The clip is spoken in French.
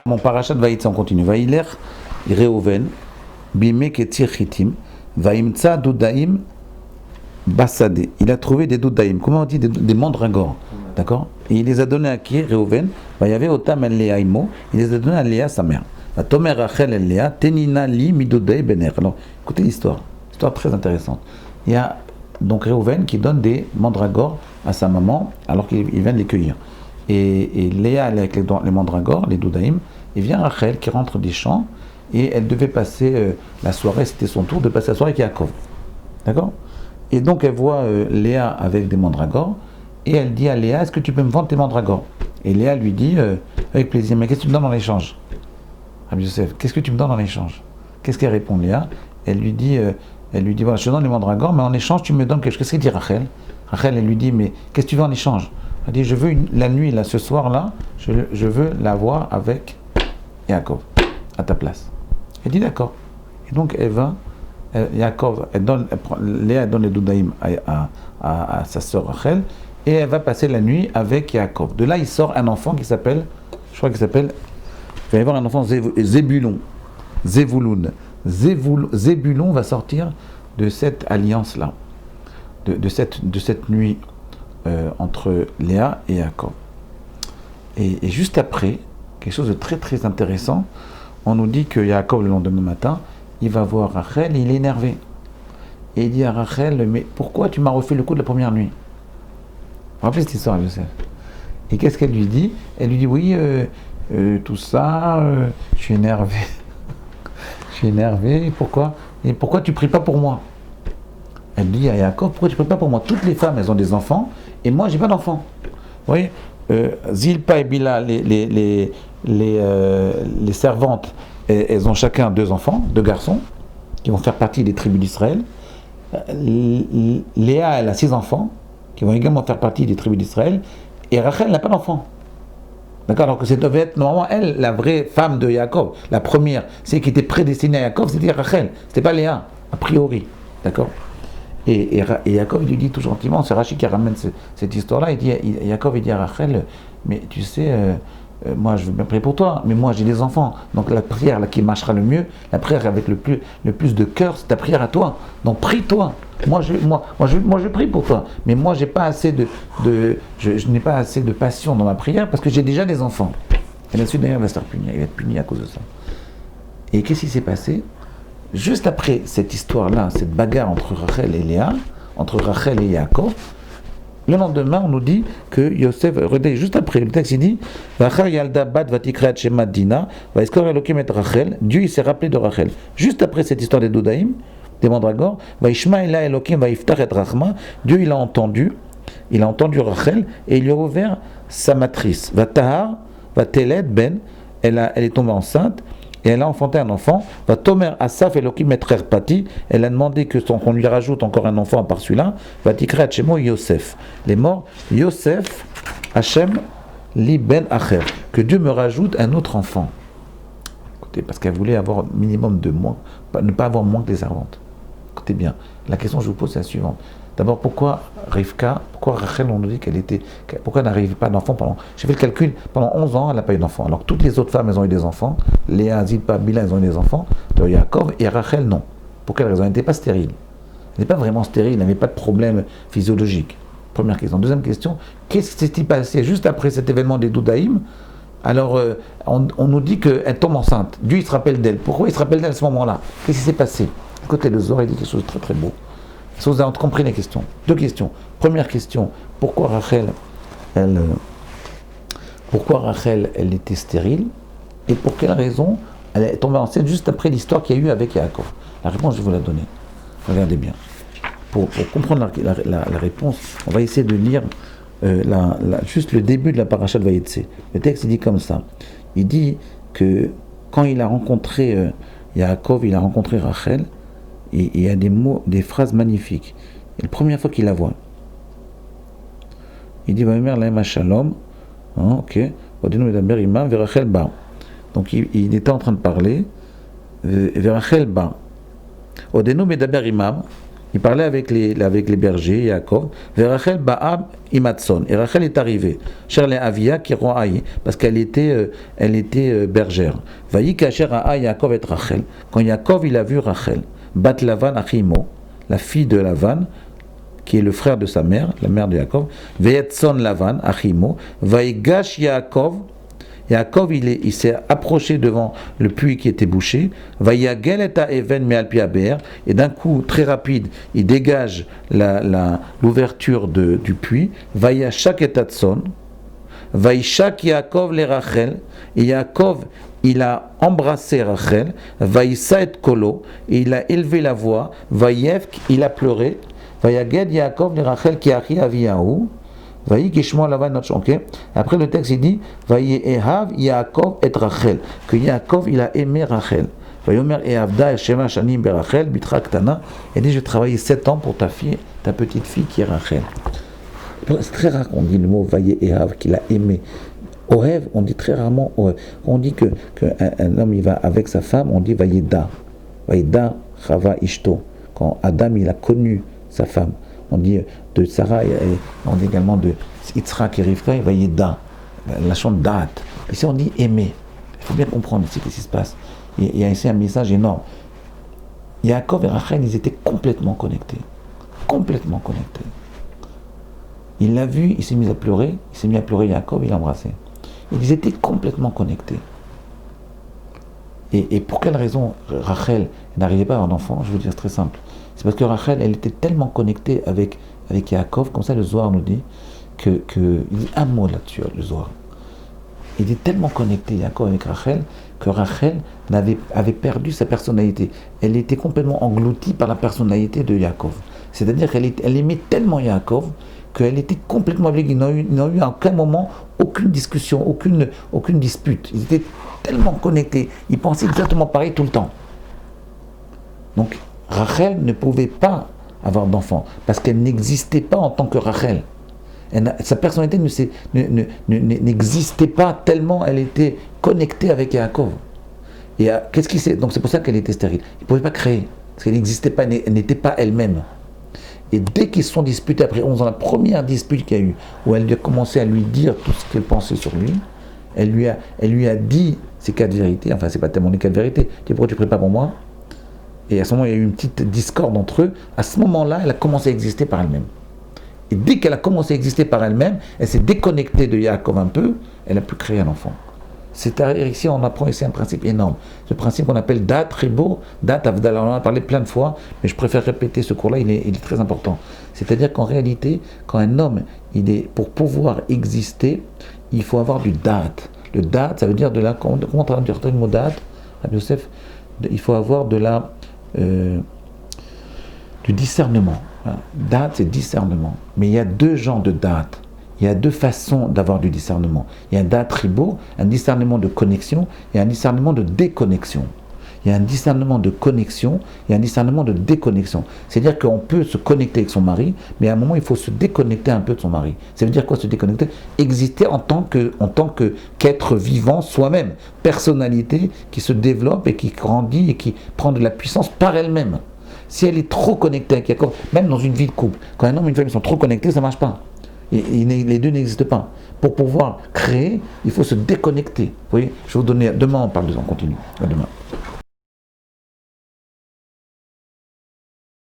Mon parachat Vaïtz, on continue. Vaïler, Reuven, Bime Ketir Chitim, Vaïmtsa Doudaim, Bassade. Il a trouvé des Doudaim. Comment on dit des mandragores. D'accord. Et il les a donnés à qui, Reuven? Il y avait Otam El Léa Imo. Il les a donnés à Léa, sa mère. Tomer Rachel El Léa, Tenina Li Midodei Bener. Alors, écoutez l'histoire. Histoire très intéressante. Il y a donc Reuven qui donne des mandragores à sa maman alors qu'il vient de les cueillir. Et Léa, elle est avec les mandragores, les doudaïm, et vient Rachel qui rentre des champs, et elle devait passer la soirée, c'était son tour de passer la soirée avec Yaakov. D'accord? Et donc elle voit Léa avec des mandragores, et elle dit à Léa, est-ce que tu peux me vendre tes mandragores? Et Léa lui dit, avec plaisir, mais qu'est-ce que tu me donnes en échange? Rabbi Yosef, qu'est-ce que tu me donnes en échange? Qu'est-ce qu'elle répond, Léa? Elle lui dit, voilà, je te donne les mandragores, mais en échange, tu me donnes quelque chose. Qu'est-ce qu'elle dit Rachel? Rachel, elle lui dit, mais qu'est-ce que tu veux en échange? Elle dit, je veux la nuit, là, ce soir-là, je veux l'avoir avec Yaakov, à ta place. Elle dit, d'accord. Et donc, elle va, Yaakov, Léa donne les doudaïm à sa sœur Rachel, et elle va passer la nuit avec Yaakov. De là, il sort un enfant qui s'appelle, je crois qu'il s'appelle, il va y avoir un enfant Zébulon. Zébulon va sortir de cette alliance-là, de cette nuit entre Léa et Yaakov. Et juste après, quelque chose de très très intéressant, on nous dit que Yaakov, le lendemain matin, il va voir Rachel et il est énervé. Et il dit à Rachel, mais pourquoi tu m'as refait le coup de la première nuit? Vous vous rappelez cette histoire, Joseph? Et qu'est-ce qu'elle lui dit? Elle lui dit, oui, tout ça, je suis énervé. Je suis énervé, pourquoi? Et pourquoi tu pries pas pour moi? Elle dit à Yaakov, pourquoi tu pries pas pour moi? Toutes les femmes, elles ont des enfants, et moi, j'ai pas d'enfants. Vous voyez, Zilpa et Bila, les servantes, elles ont chacun 2 enfants, 2 garçons, qui vont faire partie des tribus d'Israël. Léa, elle a 6 enfants, qui vont également faire partie des tribus d'Israël, et Rachel n'a pas d'enfants. D'accord, alors que c'est devait être normalement elle, la vraie femme de Yaakov, la première, celle qui était prédestinée à Yaakov, c'était Rachel, c'était pas Léa, a priori. D'accord. Et Yaakov, il lui dit tout gentiment, c'est Rachid qui ramène cette histoire-là, Yaakov, il dit à Rachel, mais tu sais, moi je veux bien prier pour toi, mais moi j'ai des enfants, donc la prière là, qui marchera le mieux, la prière avec le plus de cœur, c'est ta prière à toi, donc prie-toi. Moi je prie pour toi, mais moi j'ai pas assez je n'ai pas assez de passion dans ma prière parce que j'ai déjà des enfants. Et là-dessus d'ailleurs il va se faire punir, il va être puni à cause de ça. Et qu'est-ce qui s'est passé? Juste après cette histoire-là, cette bagarre entre Rachel et Léa, entre Rachel et Yaakov, le lendemain, on nous dit que Yosef, regardez, juste après, le texte il dit Dieu il s'est rappelé de Rachel. Juste après cette histoire des Doudaïm, des mandragores, Dieu il a entendu Rachel et il lui a ouvert sa matrice. Elle est tombée enceinte. Et elle a enfanté un enfant. Va Tomer Asaf Elohim et Pati. Elle a demandé qu'on lui rajoute encore un enfant à part celui-là. Va Tikra Hachemo Yosef. Les morts, Yosef Hachem Li Ben Acher. Que Dieu me rajoute un autre enfant. Écoutez, parce qu'elle voulait avoir minimum de moins, ne pas avoir moins que les servantes. Écoutez bien, la question que je vous pose c'est la suivante. D'abord, pourquoi Rachel, on nous dit pourquoi elle n'arrive pas d'enfant j'ai fait le calcul, pendant 11 ans, elle n'a pas eu d'enfant. Alors que toutes les autres femmes, elles ont eu des enfants. Léa, Zilpa, Bila, elles ont eu des enfants. De Yaakov et Rachel, non. Pour quelle raison? Elle n'était pas stérile. Elle n'était pas vraiment stérile, elle n'avait pas de problème physiologique. Première question. Deuxième question, qu'est-ce qui s'est passé juste après cet événement des Doudaïm? Alors, on nous dit qu'elle tombe enceinte. Dieu, il se rappelle d'elle. Pourquoi il se rappelle d'elle à ce moment-là? Qu'est-ce qui s'est passé? Écoutez, le Zohar, il dit quelque chose de très très beau. Si vous avez compris les questions. 2 questions. Première question, pourquoi Rachel, elle était stérile? Et pour quelle raison elle est tombée enceinte juste après l'histoire qu'il y a eu avec Yaakov? La réponse, je vais vous la donner. Regardez bien. Pour comprendre la réponse, on va essayer de lire juste le début de la paracha de Vaïtse. Le texte, il dit comme ça. Il dit que quand il a rencontré Yaakov, il a rencontré Rachel, et il y a des mots, des phrases magnifiques. Et la première fois qu'il la voit, il dit Vaïmer laema shalom, ok, Rachel ba. Donc il était en train de parler, Rachel ba. Odenu medaber imam, Il parlait avec les bergers, Yaakov. Rachel Ba'ab Imatson. Et Rachel est arrivée. Cher Avia qui roaï, parce qu'elle était bergère. Vaï Kacher A'a Yaakov et Rachel. Quand Yaakov il a vu Rachel, Bat Lavan Achimo, la fille de Lavan, qui est le frère de sa mère, la mère de Yaakov, Ve'etson Lavan Achimo, Vaïgash Yaakov. Yaakov, il s'est approché devant le puits qui était bouché. Vayagel et Even Mealpi Aber, et d'un coup très rapide, il dégage l'ouverture du puits. Vayashak et Tatson, Vayishak Yaakov le Rachel, et Yaakov, il a embrassé Rachel. Vayisa et Kolo, et il a élevé la voix. Vayevk, il a pleuré. Vayaged Yaakov le Rachel ki achi Aviyahu. Okay. Après le texte il dit Vayehav Yaakov et Rachel, que Yaakov il a aimé Rachel. Vayomer Ehavda Shema Shanim Berachel Bitra Ktana, il dit je vais travailler 7 ans pour ta petite fille qui est Rachel. C'est très rare qu'on dit le mot Vayehav, qu'il a aimé. Ohev, on dit très rarement Ohev. On dit qu'un homme il va avec sa femme, on dit Vayeda. Vayeda Chava Ishto. Quand Adam il a connu sa femme. On dit de Sarah et on dit également de Yitzhak et Rivka et Vayeda, la chante Da'at. Ici on dit aimer. Il faut bien comprendre ici ce qui se passe. Il y a ici un message énorme. Yaakov et Rachel, ils étaient complètement connectés. Complètement connectés. Il l'a vu, il s'est mis à pleurer. Il s'est mis à pleurer Yaakov, il l'a embrassé. Ils étaient complètement connectés. Et pour quelle raison Rachel n'arrivait pas à avoir d'enfant? Je veux dire, c'est très simple. C'est parce que Rachel, elle était tellement connectée avec Yaakov, comme ça le Zohar nous dit, il dit un mot là-dessus, le Zohar. Il était tellement connecté, Yaakov, avec Rachel, que Rachel avait perdu sa personnalité. Elle était complètement engloutie par la personnalité de Yaakov. C'est-à-dire qu'elle aimait tellement Yaakov qu'elle était complètement avec lui. Ils n'ont eu à aucun moment aucune discussion, aucune dispute. Ils étaient tellement connectés. Ils pensaient exactement pareil tout le temps. Donc, Rachel ne pouvait pas avoir d'enfant parce qu'elle n'existait pas en tant que Rachel. Sa personnalité n'existait pas tellement elle était connectée avec Yaakov. Et qu'est-ce qui s'est... Donc c'est pour ça qu'elle était stérile. Il ne pouvait pas créer parce qu'elle n'existait pas, elle n'était pas elle-même. Et dès qu'ils se sont disputés après 11 ans, la première dispute qu'il y a eu, où elle a commencé à lui dire tout ce qu'elle pensait sur lui, elle lui a dit ses 4 vérités. Enfin, c'est pas tellement les 4 vérités. Tu dis pourquoi tu ne pries pas pour moi? Et à ce moment, il y a eu une petite discorde entre eux. À ce moment-là, elle a commencé à exister par elle-même. Et dès qu'elle a commencé à exister par elle-même, elle s'est déconnectée de Yaakov un peu, elle a pu créer un enfant. Ici, on apprend ici un principe énorme. Ce principe qu'on appelle Dat Ribo, Dat Avdala. On en a parlé plein de fois, mais je préfère répéter ce cours-là, il est très important. C'est-à-dire qu'en réalité, quand un homme, pour pouvoir exister, il faut avoir du Dat. Le Dat, ça veut dire de la... Comment on traduit le mot Dat, Rabbi Yosef? Il faut avoir du discernement. Date, c'est discernement. Mais il y a 2 genres de date. Il y a 2 façons d'avoir du discernement. Il y a un date ribo, un discernement de connexion, et un discernement de déconnexion. Il y a un discernement de connexion et un discernement de déconnexion. C'est-à-dire qu'on peut se connecter avec son mari, mais à un moment, il faut se déconnecter un peu de son mari. Ça veut dire quoi, se déconnecter? Exister en tant qu'être vivant soi-même. Personnalité qui se développe et qui grandit et qui prend de la puissance par elle-même. Si elle est trop connectée avec Yaakov, même dans une vie de couple, quand un homme et une femme sont trop connectés, ça ne marche pas. Les deux n'existent pas. Pour pouvoir créer, il faut se déconnecter. Vous voyez, je vais vous donner... Demain, on parle de ça, on continue. À demain.